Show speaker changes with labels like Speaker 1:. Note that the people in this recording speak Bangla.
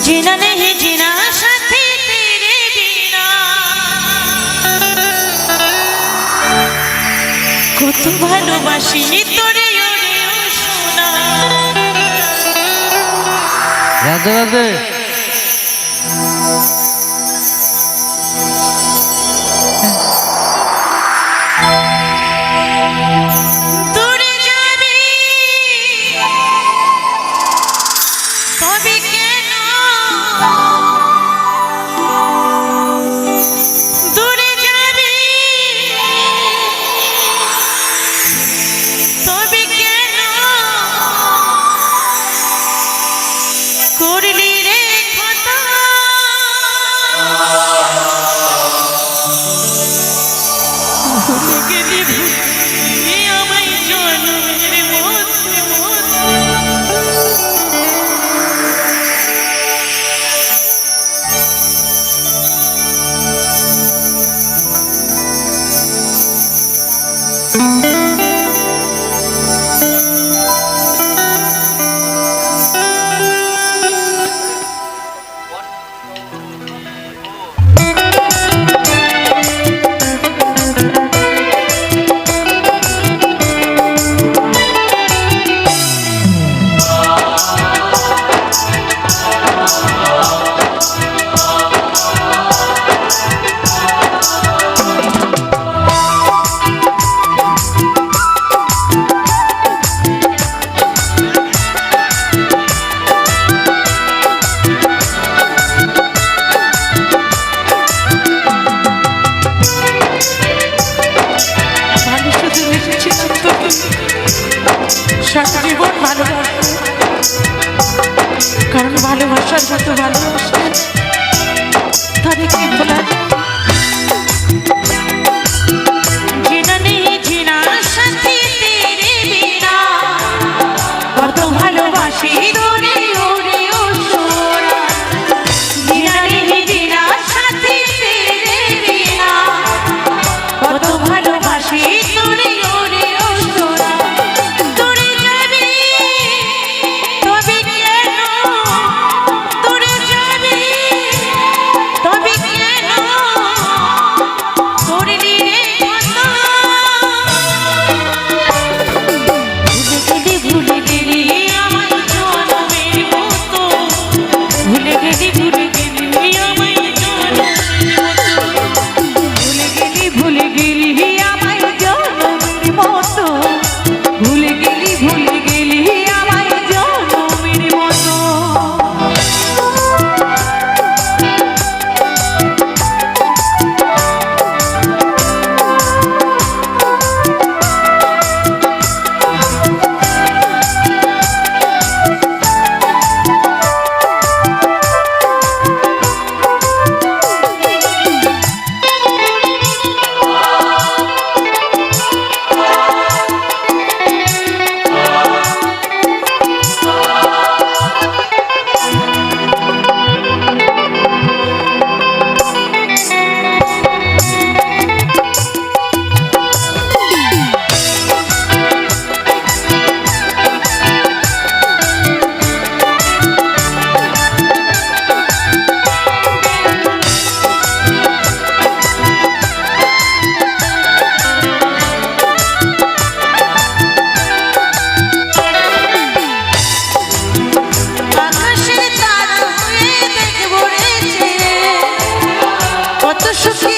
Speaker 1: जीना नहीं जीना साथी तेरे बिना কত ভালোবাসি তোরে ওরে ও সোনা
Speaker 2: রাধে রাধে
Speaker 1: দূরে যাবি তবে কেন দূরে যাবি তবে কেন করলি রে কথা ভুলে গেলি ভুলে আমায় জন্মের মধ্যে সারা জীবন ভালোবাসা কারণ ভালোবাসার যত ভালোবাসে তাদেরকে ভোলা जीना नहीं जीना साथी तेरे बिना কত ভালোবাসি তোরে ওরে ও সোনা जीना नहीं जीना साथी तेरे बिना কত ভালোবাসি তোরে ওরে ও সোনা দূরে যাবি তবে কেন দূরে যাবি তবে কেন করলি রে কথা ভুলে গেলি আমায় জন্মের মতো ভুলে গেলি আমায় জন্মের মতো ভুলে গেলি আমায় জন্মের মতো ভুলে গেলি আমায় জন্মের মতো আকাশের তারা হয়ে দেখবো রে কত সুখী